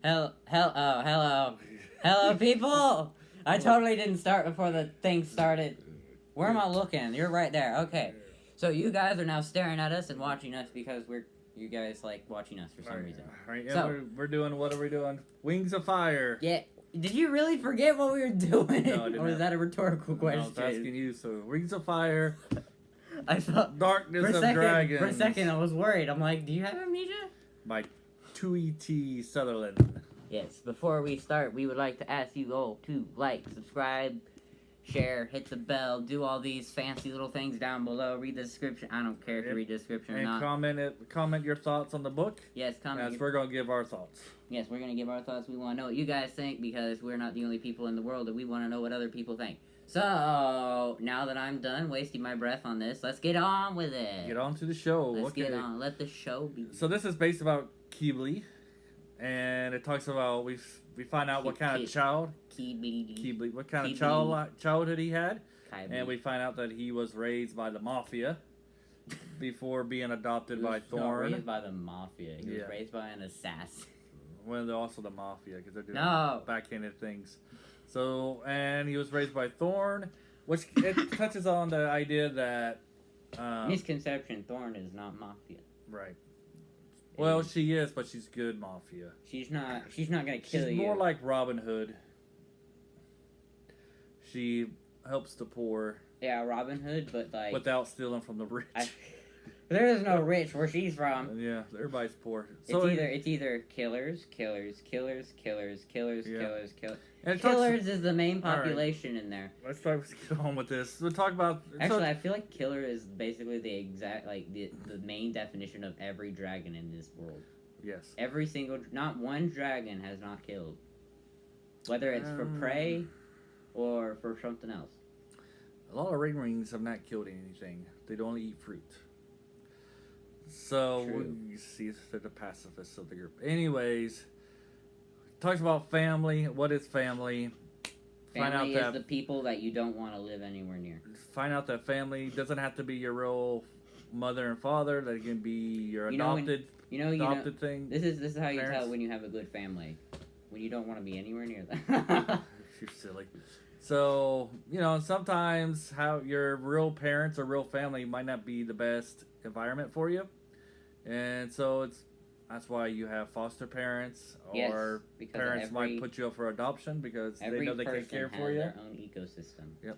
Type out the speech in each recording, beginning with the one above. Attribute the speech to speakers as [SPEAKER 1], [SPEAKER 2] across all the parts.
[SPEAKER 1] Hello, people! I totally didn't start before the thing started. Where am I looking? You're right there. Okay. So you guys are now staring at us and watching us because you guys like watching us for some reason.
[SPEAKER 2] Alright, yeah,
[SPEAKER 1] So
[SPEAKER 2] we're doing, what are we doing? Wings of Fire.
[SPEAKER 1] yeah, did you really forget what we were doing?
[SPEAKER 2] No, I did
[SPEAKER 1] Or is
[SPEAKER 2] not.
[SPEAKER 1] that a rhetorical question?
[SPEAKER 2] I was asking you, so Wings of Fire,
[SPEAKER 1] I thought
[SPEAKER 2] Darkness of Dragons.
[SPEAKER 1] For a second, I was worried. I'm like, do you have amnesia?
[SPEAKER 2] By 2ET Sutherland.
[SPEAKER 1] Yes. Before we start, we would like to ask you all to like, subscribe, share, hit the bell, do all these fancy little things down below. Read the description. I don't care if you read the description or
[SPEAKER 2] And
[SPEAKER 1] not.
[SPEAKER 2] comment your thoughts on the book.
[SPEAKER 1] Yes, comment.
[SPEAKER 2] As we're going to give our thoughts.
[SPEAKER 1] Yes, we're going to give our thoughts. We want to know what you guys think because we're not the only people in the world that we want to know what other people think. So, now that I'm done wasting my breath on this, let's get on with it.
[SPEAKER 2] Get on to the show.
[SPEAKER 1] Let's get on. Let the show be.
[SPEAKER 2] So this is based about Keebly. And it talks about, we find out what kind of child...
[SPEAKER 1] Keebly.
[SPEAKER 2] What kind of childhood he had. And we find out that he was raised by the Mafia before being adopted by Thorn.
[SPEAKER 1] Not raised by the Mafia. He was raised by an assassin.
[SPEAKER 2] Well, they're also the Mafia because they're doing backhanded things. So, and he was raised by Thorn, which it touches on the idea that...
[SPEAKER 1] misconception, Thorn is not Mafia.
[SPEAKER 2] Right. Well, she is, but she's good Mafia.
[SPEAKER 1] She's not gonna kill you.
[SPEAKER 2] She's more like Robin Hood. She helps the poor.
[SPEAKER 1] Yeah, Robin Hood, but like...
[SPEAKER 2] without stealing from the rich.
[SPEAKER 1] There is no rich where she's from.
[SPEAKER 2] Yeah, everybody's poor.
[SPEAKER 1] So it's either killers. And killers is the main population in there.
[SPEAKER 2] Let's try to get on with this. We'll talk about...
[SPEAKER 1] Actually, I feel like killer is basically the exact, like, the main definition of every dragon in this world.
[SPEAKER 2] Yes.
[SPEAKER 1] Every single... Not one dragon has not killed. Whether it's for prey or for something else.
[SPEAKER 2] A lot of ring-rings have not killed anything. They'd only eat fruit. So, we see they're the pacifists of the group. Anyways... Talks about family. What is family?
[SPEAKER 1] Family is the people that you don't want to live anywhere near.
[SPEAKER 2] Find out that family doesn't have to be your real mother and father. That can be your adopted thing.
[SPEAKER 1] This is how you tell when you have a good family. When you don't want to be anywhere near them.
[SPEAKER 2] You're silly. So, sometimes how your real parents or real family might not be the best environment for you. And so that's why you have foster parents, or parents might put you up for adoption because they know they can't care for you.
[SPEAKER 1] Every person has their own ecosystem.
[SPEAKER 2] Yep.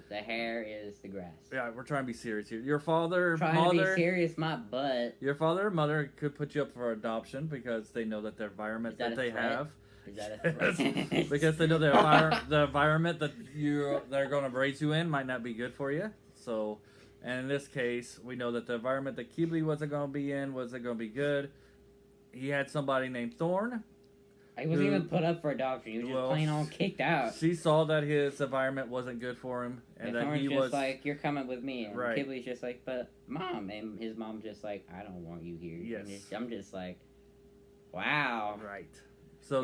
[SPEAKER 1] The hair is the grass.
[SPEAKER 2] Yeah, we're trying to be serious here. Your father,
[SPEAKER 1] to be serious, my butt.
[SPEAKER 2] Your father or mother could put you up for adoption because they know that the environment that they have.
[SPEAKER 1] Is that a threat?
[SPEAKER 2] Because they know the environment that they're going to raise you in might not be good for you. So. And in this case, we know that the environment that Keebly wasn't going to be in wasn't going to be good. He had somebody named Thorn.
[SPEAKER 1] He wasn't even put up for adoption. He was just plain on kicked out.
[SPEAKER 2] She saw that his environment wasn't good for him. And that
[SPEAKER 1] Thorn's just like, you're coming with me. And
[SPEAKER 2] right.
[SPEAKER 1] Keebly's just like, but Mom. And his mom just like, I don't want you here.
[SPEAKER 2] Yes.
[SPEAKER 1] I'm just like, wow.
[SPEAKER 2] Right. So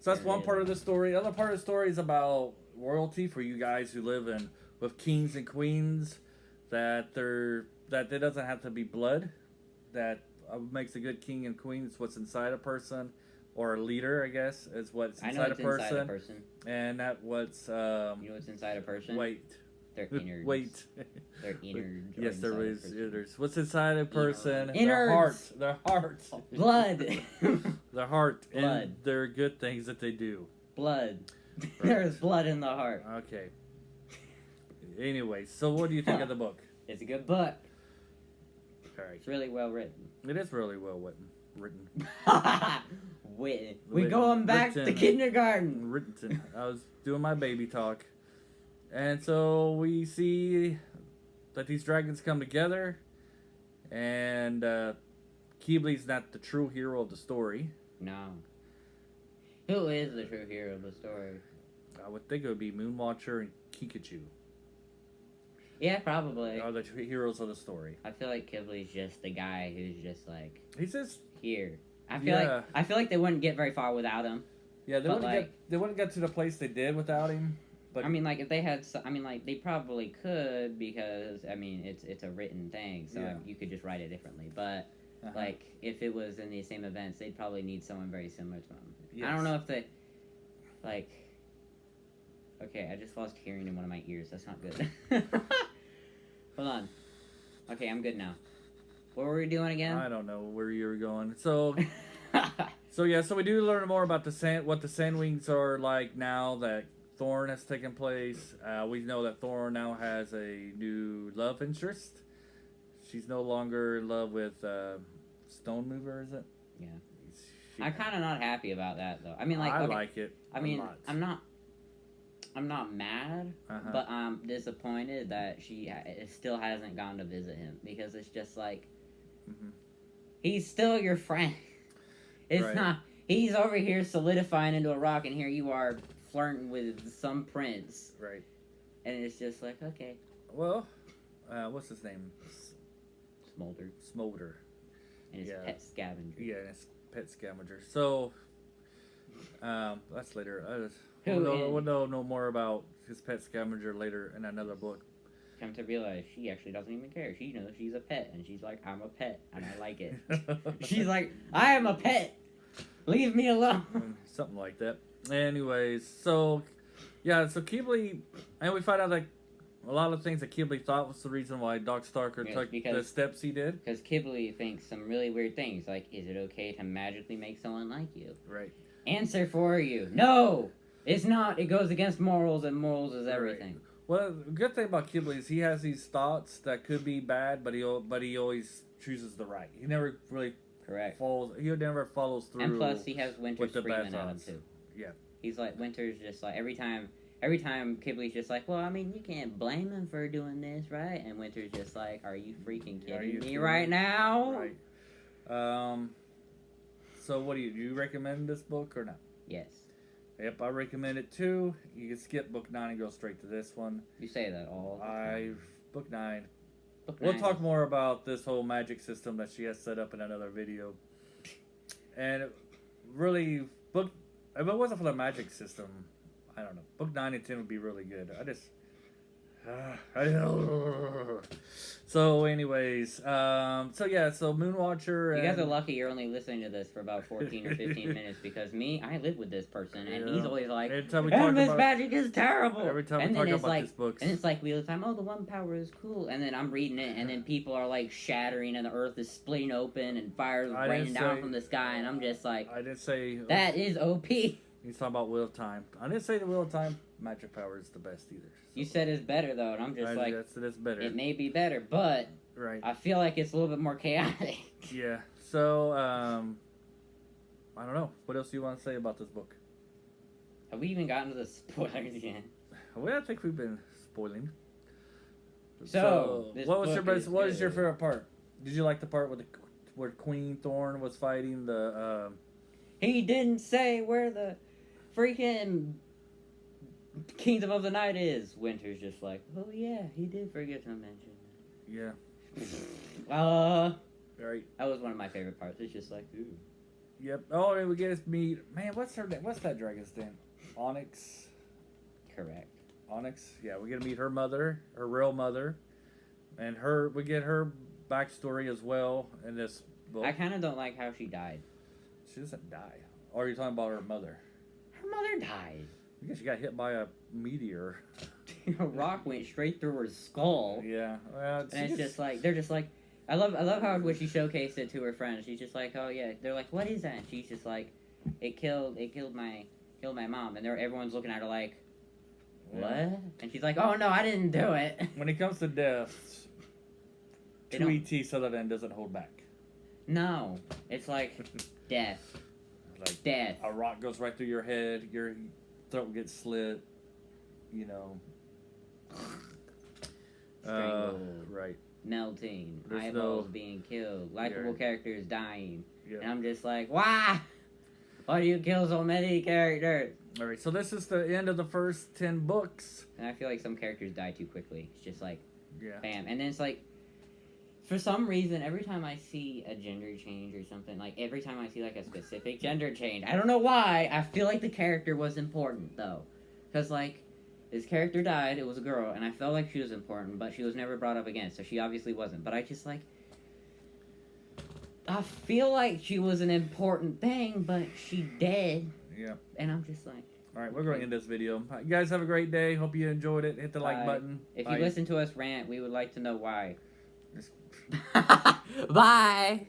[SPEAKER 2] that's one part of the story. The other part of the story is about royalty for you guys who live with kings and queens. That it doesn't have to be blood. That makes a good king and queen. It's what's inside a person, or a leader, I guess, is what's inside a person.
[SPEAKER 1] Inside a person.
[SPEAKER 2] And that what's
[SPEAKER 1] you know what's inside a person?
[SPEAKER 2] Wait.
[SPEAKER 1] Their innards.
[SPEAKER 2] Wait.
[SPEAKER 1] Their innards.
[SPEAKER 2] Yes, there is innards. What's inside a person?
[SPEAKER 1] Innards.
[SPEAKER 2] Their heart.
[SPEAKER 1] Blood.
[SPEAKER 2] Their heart.
[SPEAKER 1] Blood.
[SPEAKER 2] And their good things that they do.
[SPEAKER 1] Blood.
[SPEAKER 2] Right.
[SPEAKER 1] There's blood in the heart.
[SPEAKER 2] Okay. Anyway, so what do you think of the book?
[SPEAKER 1] It's a good book.
[SPEAKER 2] All right.
[SPEAKER 1] It's really well written.
[SPEAKER 2] It is really well written.
[SPEAKER 1] We going back to kindergarten.
[SPEAKER 2] Written. I was doing my baby talk. And so we see that these dragons come together. And Keebly's not the true hero of the story.
[SPEAKER 1] No. Who is the true hero of the story?
[SPEAKER 2] I would think it would be Moonwatcher and Kikachu.
[SPEAKER 1] Yeah, probably.
[SPEAKER 2] Are the heroes of the story.
[SPEAKER 1] I feel like Keebly's just the guy who's just like...
[SPEAKER 2] He's just...
[SPEAKER 1] Here. I feel like they wouldn't get very far without him.
[SPEAKER 2] Yeah, they wouldn't get to the place they did without him. But
[SPEAKER 1] I mean, like, if they had... they probably could because, it's a written thing. So you could just write it differently. But Like, if it was in the same events, they'd probably need someone very similar to him.
[SPEAKER 2] Yes.
[SPEAKER 1] I don't know if they, like... Okay, I just lost hearing in one of my ears. That's not good. Hold on. Okay, I'm good now. What were we doing again?
[SPEAKER 2] I don't know where you were going. So we do learn more about what the Sandwings are like now that Thorn has taken place. We know that Thorn now has a new love interest. She's no longer in love with Stone Mover, is it?
[SPEAKER 1] Yeah. I'm kind of not happy about that, though. I mean, like,
[SPEAKER 2] I
[SPEAKER 1] okay,
[SPEAKER 2] like it.
[SPEAKER 1] I mean, I'm not mad, but I'm disappointed that she still hasn't gone to visit him, because it's just like, he's still your friend. It's not, he's over here solidifying into a rock, and here you are flirting with some prince.
[SPEAKER 2] Right.
[SPEAKER 1] And it's just like, okay.
[SPEAKER 2] Well, what's his name?
[SPEAKER 1] Smolder. And his
[SPEAKER 2] Yeah.
[SPEAKER 1] pet scavenger.
[SPEAKER 2] Yeah, and his pet scavenger. So, that's later. We'll know more about his pet scavenger later in another book.
[SPEAKER 1] Come to realize she actually doesn't even care. She knows she's a pet, and she's like, I'm a pet, and I like it. She's like, I am a pet. Leave me alone.
[SPEAKER 2] Something like that. Anyways, so Keebley, and we find out like a lot of things that Keebley thought was the reason why Doc Starker took the steps he did.
[SPEAKER 1] Because Keebley thinks some really weird things, like, is it okay to magically make someone like you?
[SPEAKER 2] Right.
[SPEAKER 1] Answer for you. No! It's not. It goes against morals, and morals is everything.
[SPEAKER 2] Right. Well, the good thing about Keebley is he has these thoughts that could be bad, but he always chooses the right. He never really He never follows through.
[SPEAKER 1] And plus, he has Winter screaming at him too.
[SPEAKER 2] Yeah.
[SPEAKER 1] He's like, Winter's just like every time Keebley's just like, well, I mean, you can't blame him for doing this, right? And Winter's just like, are you freaking kidding me right now?
[SPEAKER 2] Right. So what do you recommend this book or not?
[SPEAKER 1] Yes.
[SPEAKER 2] Yep, I recommend it too. You can skip book 9 and go straight to this one.
[SPEAKER 1] You say that all the time.
[SPEAKER 2] Book 9.
[SPEAKER 1] We'll
[SPEAKER 2] talk more about this whole magic system that she has set up in another video. And really, if it wasn't for the magic system, I don't know. Book 9 and 10 would be really good. So anyways, so Moonwatcher.
[SPEAKER 1] You guys are lucky you're only listening to this for about 14 or 15 minutes, because I live with this person, and he's always like, and this magic is terrible.
[SPEAKER 2] Every time we talk about these books.
[SPEAKER 1] And it's like Wheel of Time, oh, the one power is cool. And then I'm reading it, and then people are like shattering, and the earth is splitting open, and fire is raining down from the sky, and I'm just like,
[SPEAKER 2] I didn't say...
[SPEAKER 1] That is OP.
[SPEAKER 2] He's talking about Wheel of Time. I didn't say the Wheel of Time magic power is the best either. So.
[SPEAKER 1] You said it's better, though, and I'm just like...
[SPEAKER 2] It's better.
[SPEAKER 1] It may be better, but...
[SPEAKER 2] Right.
[SPEAKER 1] I feel like it's a little bit more chaotic.
[SPEAKER 2] Yeah. So, I don't know. What else do you want to say about this book?
[SPEAKER 1] Have we even gotten to the spoilers yet?
[SPEAKER 2] Well, I think we've been spoiling.
[SPEAKER 1] So
[SPEAKER 2] what is your favorite part? Did you like the part where Queen Thorn was fighting the...
[SPEAKER 1] He didn't say where the freaking Kingdom of the Night is. Winter's just like, oh yeah, he did forget to mention that.
[SPEAKER 2] Yeah.
[SPEAKER 1] Right. That was one of my favorite parts. It's just like, ooh.
[SPEAKER 2] Yep. Oh, and we get to meet... Man, what's her name? What's that dragon's name? Onyx?
[SPEAKER 1] Correct.
[SPEAKER 2] Onyx? Yeah, we get to meet her mother, her real mother. And we get her backstory as well in this book.
[SPEAKER 1] I kind of don't like how she died.
[SPEAKER 2] She doesn't die. Or are you talking about her mother?
[SPEAKER 1] Her mother died.
[SPEAKER 2] I guess she got hit by a meteor.
[SPEAKER 1] A rock went straight through her skull.
[SPEAKER 2] Yeah. Well,
[SPEAKER 1] and it's just like, they're just like, I love how when she showcased it to her friends, she's just like, oh yeah, they're like, what is that? And she's just like, it killed my mom, and everyone's looking at her like, what? Yeah. And she's like, oh no, I didn't do it.
[SPEAKER 2] When it comes to deaths, E.T. Sutherland doesn't hold back.
[SPEAKER 1] No, it's like death.
[SPEAKER 2] Like
[SPEAKER 1] death.
[SPEAKER 2] A rock goes right through your head, your throat gets slit, you know.
[SPEAKER 1] Strangled.
[SPEAKER 2] Right.
[SPEAKER 1] Melting. Eyeballs being killed. Likeable characters dying. Yeah. And I'm just like, why? Why do you kill so many characters?
[SPEAKER 2] Alright, so this is the end of the first 10 books.
[SPEAKER 1] And I feel like some characters die too quickly. It's just like,
[SPEAKER 2] yeah.
[SPEAKER 1] Bam. And then it's like, for some reason, every time I see a gender change or something, like every time I see like a specific gender change, I don't know why, I feel like the character was important though. Because like, this character died, it was a girl, and I felt like she was important, but she was never brought up again, so she obviously wasn't. But I just like, I feel like she was an important thing, but she dead.
[SPEAKER 2] Yeah.
[SPEAKER 1] And I'm just like...
[SPEAKER 2] All right, we're going to end this video. You guys have a great day. Hope you enjoyed it. Hit the like
[SPEAKER 1] Bye.
[SPEAKER 2] button.
[SPEAKER 1] If
[SPEAKER 2] Bye.
[SPEAKER 1] you listen to us rant, we would like to know why. Bye.